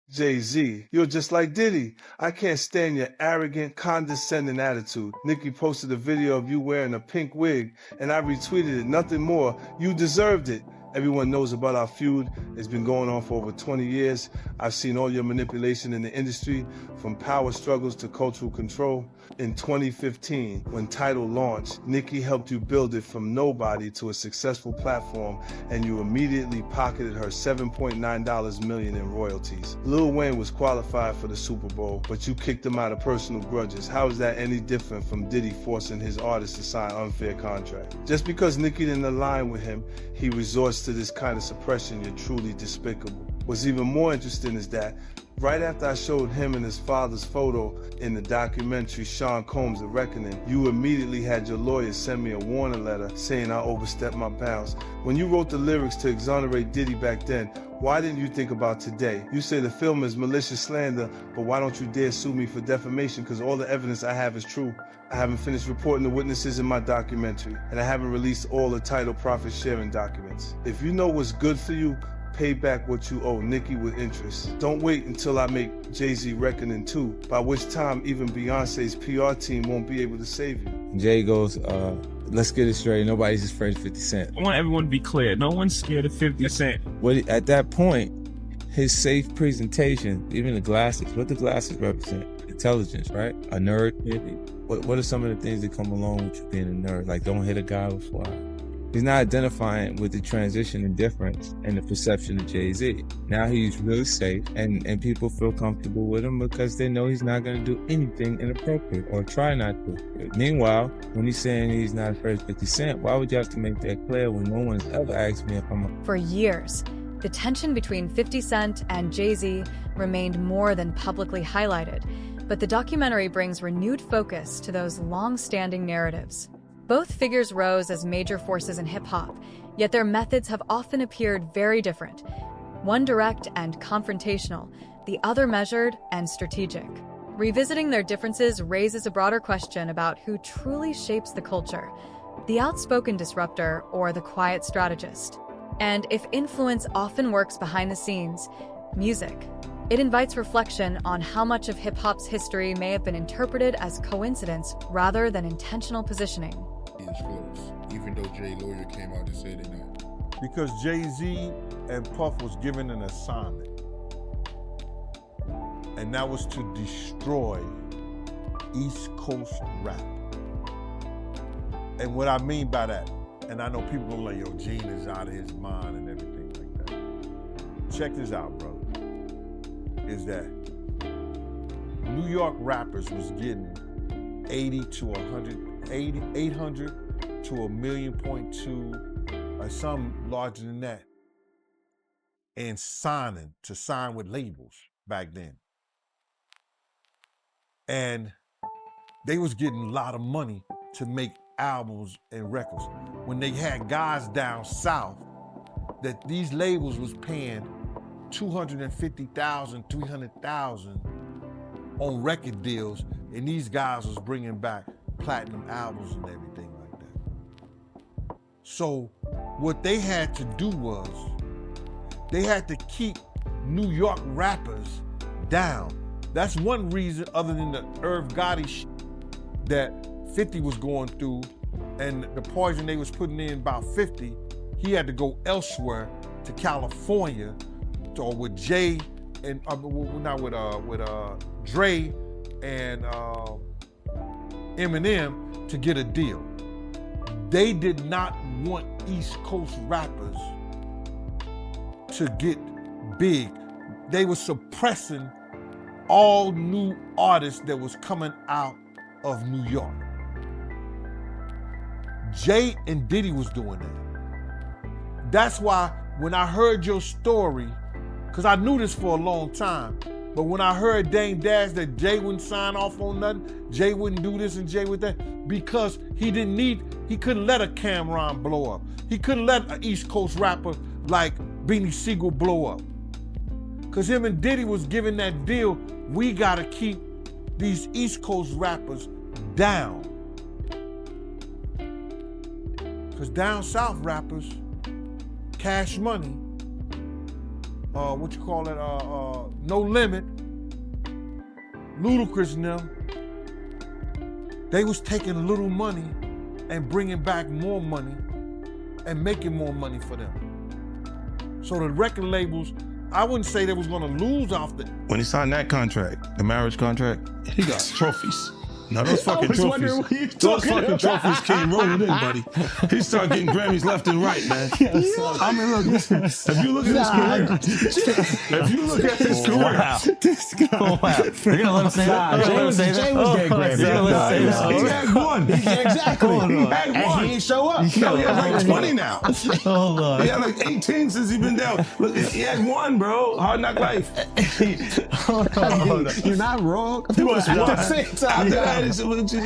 Jay-Z, you're just like Diddy. I can't stand your arrogant, condescending attitude. Nicki posted a video of you wearing a pink wig, and I retweeted it. Nothing more. You deserved it. Everyone knows about our feud. It's been going on for over 20 years. I've seen all your manipulation in the industry, from power struggles to cultural control. In 2015, when Tidal launched, Nicki helped you build it from nobody to a successful platform, and you immediately pocketed her $7.9 million in royalties. Lil Wayne was qualified for the Super Bowl, but you kicked him out of personal grudges. How is that any different from Diddy forcing his artists to sign unfair contracts? Just because Nicki didn't align with him, he resorts to this kind of suppression. You're truly despicable. What's even more interesting is that right after I showed him and his father's photo in the documentary Sean Combs: The Reckoning, you immediately had your lawyer send me a warning letter saying I overstepped my bounds. When you wrote the lyrics to exonerate Diddy back then, why didn't you think about today? You say the film is malicious slander, but why don't you dare sue me for defamation? Because all the evidence I have is true. I haven't finished reporting the witnesses in my documentary, and I haven't released all the Tidal profit sharing documents. If you know what's good for you, pay back what you owe Nicki with interest. Don't wait until I make Jay-Z Reckoning 2, by which time even Beyonce's PR team won't be able to save you. Jay goes, let's get it straight. Nobody's afraid of 50 Cent. I want everyone to be clear. No one's scared of 50 Cent. At that point, his safe presentation, even the glasses, what the glasses represent? Intelligence, right? A nerd. What are some of the things that come along with you being a nerd? Like, don't hit a guy with fire. He's not identifying with the transition and difference in the perception of Jay-Z. Now he's really safe, and people feel comfortable with him because they know he's not going to do anything inappropriate or try not to. Meanwhile, when he's saying he's not afraid of 50 Cent, why would you have to make that clear when no one's ever asked me if I'm a... For years, the tension between 50 Cent and Jay-Z remained more than publicly highlighted, but the documentary brings renewed focus to those long-standing narratives. Both figures rose as major forces in hip-hop, yet their methods have often appeared very different. One direct and confrontational, the other measured and strategic. Revisiting their differences raises a broader question about who truly shapes the culture, the outspoken disruptor or the quiet strategist. And if influence often works behind the scenes, music, it invites reflection on how much of hip-hop's history may have been interpreted as coincidence rather than intentional positioning. Is close, even though Jay lawyer came out and said it now. Because Jay-Z and Puff was given an assignment, and that was to destroy East Coast rap. And what I mean by that, and I know people gonna like, yo, Gene is out of his mind and everything like that. Check this out, brother. Is that New York rappers was getting 800 to 1.2 million, or some larger than that, and sign with labels back then. And they was getting a lot of money to make albums and records. When they had guys down south that these labels was paying $250,000, $300,000 on record deals, and these guys was bringing back platinum albums and everything like that. So what they had to do was, they had to keep New York rappers down. That's one reason, other than the Irv Gotti shit that 50 was going through and the poison they was putting in about 50, he had to go elsewhere to California or with Jay and not with Dre and Eminem to get a deal. They did not want East Coast rappers to get big. They were suppressing all new artists that was coming out of New York. Jay and Diddy was doing that. That's why when I heard your story, because I knew this for a long time, but when I heard Dame Dash that Jay wouldn't sign off on nothing, Jay wouldn't do this and Jay would that, because he couldn't let a Cameron blow up. He couldn't let an East Coast rapper like Beanie Siegel blow up. Because him and Diddy was giving that deal, we gotta keep these East Coast rappers down. Because down south rappers, Cash Money, No Limit, Ludacris and them, they was taking little money and bringing back more money and making more money for them. So the record labels, I wouldn't say they was gonna lose off the. When he signed that contract, the marriage contract, he got trophies. Now those fucking trophies, trophies came rolling in, buddy. He started getting Grammys left and right, man. I mean, look, if you look at his career, You're gonna let him say that? Jay was getting Grammys. You're gonna let him say that? he had one. Exactly. He had And one. he didn't show up. No, he has like 20 now. Hold on. He had like 18 since he been down. Look, he had one, bro. Hard Knock Life. You're not wrong. He was At one. the same time. After that, he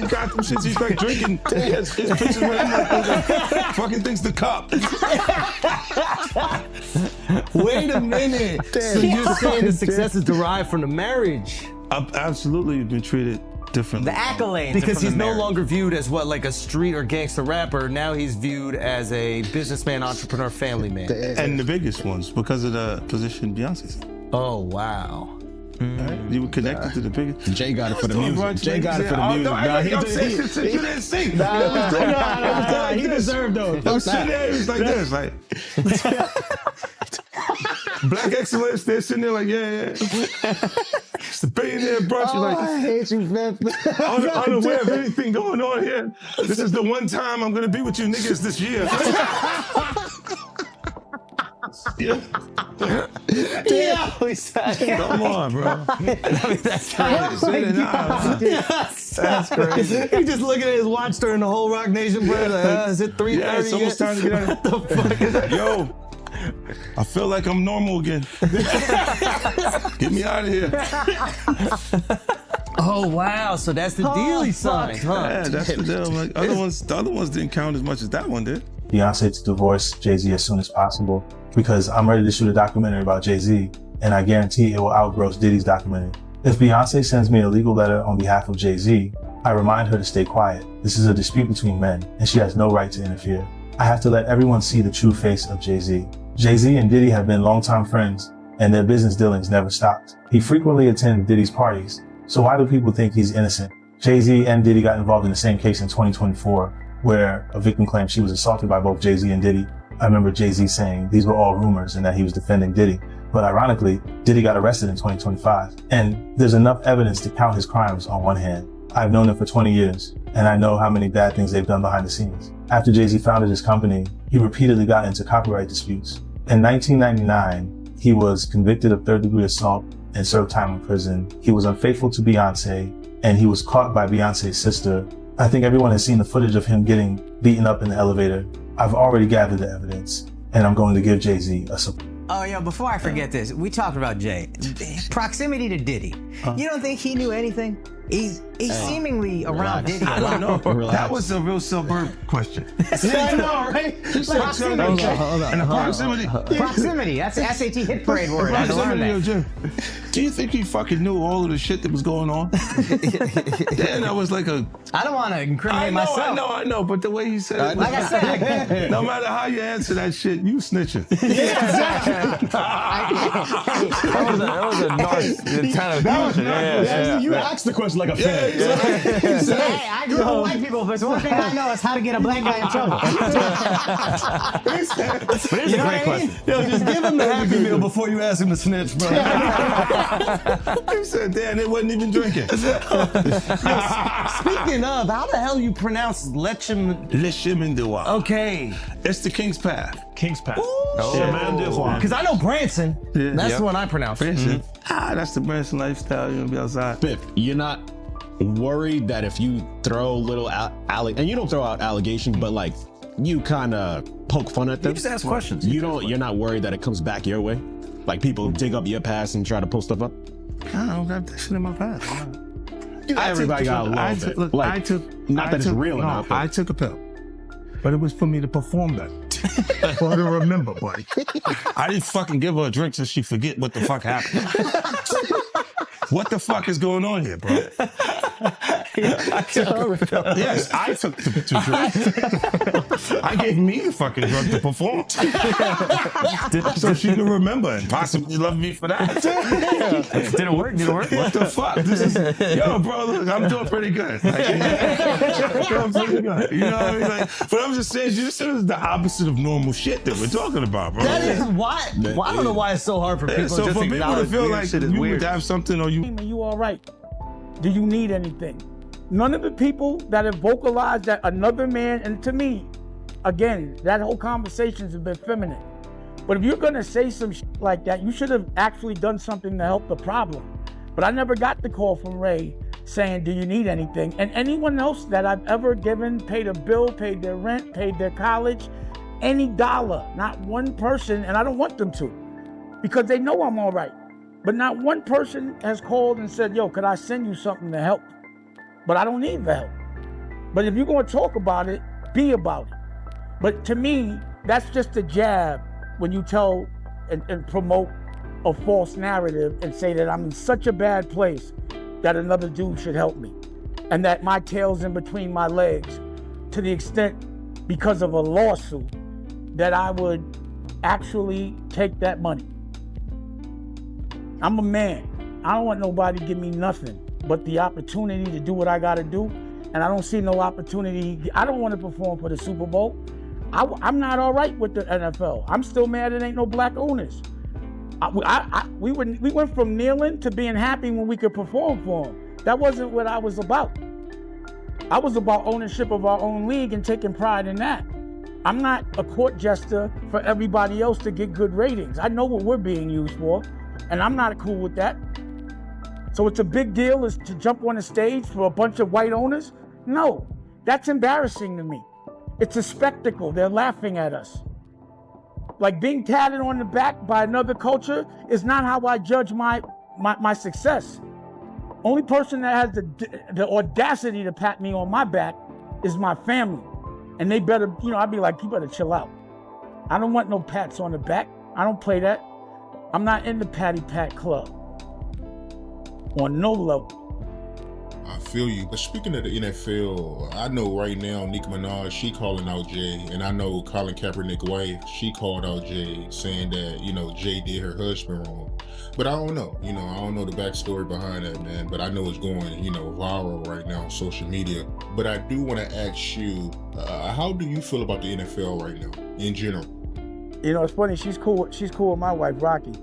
got them shits. He started drinking. His pictures with him like fucking things to cup. Wait a minute. So you're saying the success is derived from the marriage? I've absolutely been treated differently. The accolades. Because are from he's the no marriage. longer viewed as what, like a street or gangster rapper. Now he's viewed as a businessman, entrepreneur, family man. And the biggest ones because of the position Beyonce's in. Oh, wow. Right? You were connected to the biggest. Jay got it for the Doing music. brunch, Jay man. got He it for said, the music. no, I'm saying shit you didn't see. He deserved those. I'm sitting there, it was like this, like Black excellence. They're sitting there like, yeah. It's the billionaire brunch. You're like, I hate you, man. unaware of anything going on here. This is the one time I'm gonna be with you niggas this year. Yeah, Come on, bro. that's crazy. He just looking at his watch during the whole Rock Nation prayer. Like, is it 3:30? Yeah, it's almost time to get out. What the fuck is that? Yo, I feel like I'm normal again. Get me out of here. Oh wow! So that's the deal he signed, huh? Yeah, that's the deal. Like, the other ones didn't count as much as that one did. Beyonce to divorce Jay-Z as soon as possible because I'm ready to shoot a documentary about Jay-Z, and I guarantee it will outgross Diddy's documentary. If Beyonce sends me a legal letter on behalf of Jay-Z, I remind her to stay quiet. This is a dispute between men, and she has no right to interfere. I have to let everyone see the true face of Jay-Z. Jay-Z and Diddy have been longtime friends, and their business dealings never stopped. He frequently attends Diddy's parties, so why do people think he's innocent? Jay-Z and Diddy got involved in the same case in 2024, where a victim claimed she was assaulted by both Jay-Z and Diddy. I remember Jay-Z saying these were all rumors and that he was defending Diddy. But ironically, Diddy got arrested in 2025. And there's enough evidence to count his crimes on one hand. I've known him for 20 years, and I know how many bad things they've done behind the scenes. After Jay-Z founded his company, he repeatedly got into copyright disputes. In 1999, he was convicted of third-degree assault and served time in prison. He was unfaithful to Beyonce, and he was caught by Beyonce's sister. I think everyone has seen the footage of him getting beaten up in the elevator. I've already gathered the evidence, and I'm going to give Jay-Z a support. Oh, yeah, before I forget this, we talked about Jay. Proximity to Diddy. You don't think he knew anything? He's seemingly around Diddy. I don't know. That was a real suburb question. Yeah, I know, right? Proximity. And the proximity. Proximity. That's the SAT hit parade word. I had to learn that. Do you think he fucking knew all of the shit that was going on? Then I was like a... I don't want to incriminate myself. I know, but the way he said it... Like I said. No matter how you answer that shit, you snitching. Yeah, exactly. That was a nice kind of question. Yeah. You asked the question like a fan. Hey, I grew up with white people, but the one thing I know is how to get a black guy in trouble. But it's a great question. Yo, just give him the Happy Meal before you ask him to snitch, bro. He said, damn, they wasn't even drinking. Speaking of, how the hell you pronounce Leshimindua. Okay. It's the King's Path. King's Path. Chemin de Roi. Because I know Branson. Yeah. That's Yep. the one I pronounce. Branson. That's the Branson lifestyle. You're gonna be outside. Biff, you're not worried that if you throw little and you don't throw out allegations, but like you kind of poke fun at them. You just ask questions. You're not worried that it comes back your way, like people dig up your past and try to pull stuff up. I don't got that shit in my past. Everybody got a little bit. Look, Like, I took. not that it's real or not, but- I took a pill, but it was for me to perform better. For her to remember, buddy. I didn't fucking give her a drink so she forget what the fuck happened. What the fuck is going on here, bro? Yes, I took the drink. I gave me the fucking drug to perform. So she can remember and possibly love me for that. Did it work? Did it work? What the fuck? This is, yo, bro, look, I'm doing pretty good. Like, I'm pretty good. You know what I mean? Like, but I'm just saying, this is the opposite of normal shit that we're talking about, bro. That is why. Well, I don't know why it's so hard for people So to just for people to acknowledge feel weird like shit is you weird. would have something or you... Are you all right? Do you need anything? None of the people that have vocalized that another man, and to me, again, that whole conversation's a bit feminine. But if you're gonna say some shit like that, you should have actually done something to help the problem. But I never got the call from Ray saying, do you need anything? And anyone else that I've ever given, paid a bill, paid their rent, paid their college, any dollar, not one person, and I don't want them to, because they know I'm all right. But not one person has called and said, yo, could I send you something to help? But I don't need the help. But if you're gonna talk about it, be about it. But to me, that's just a jab when you tell and promote a false narrative and say that I'm in such a bad place that another dude should help me. And that my tail's in between my legs to the extent, because of a lawsuit, that I would actually take that money. I'm a man. I don't want nobody to give me nothing but the opportunity to do what I gotta do. And I don't see no opportunity. I don't want to perform for the Super Bowl. I'm not all right with the NFL. I'm still mad it ain't no black owners. We went from kneeling to being happy when we could perform for them. That wasn't what I was about. I was about ownership of our own league and taking pride in that. I'm not a court jester for everybody else to get good ratings. I know what we're being used for, and I'm not cool with that. So it's a big deal is to jump on a stage for a bunch of white owners? No, that's embarrassing to me. It's a spectacle. They're laughing at us. Like being tatted on the back by another culture is not how I judge my success. Only person that has the audacity to pat me on my back is my family. And they better, I'd be like, you better chill out. I don't want no pats on the back. I don't play that. I'm not in the patty pat club. On no level. I feel you. But speaking of the NFL, I know right now Nicki Minaj, she calling out Jay. And I know Colin Kaepernick's wife, she called out Jay, saying that, Jay did her husband wrong. But I don't know. I don't know the backstory behind that, man. But I know it's going, viral right now on social media. But I do want to ask you, how do you feel about the NFL right now, in general? It's funny. She's cool with my wife, Rocky.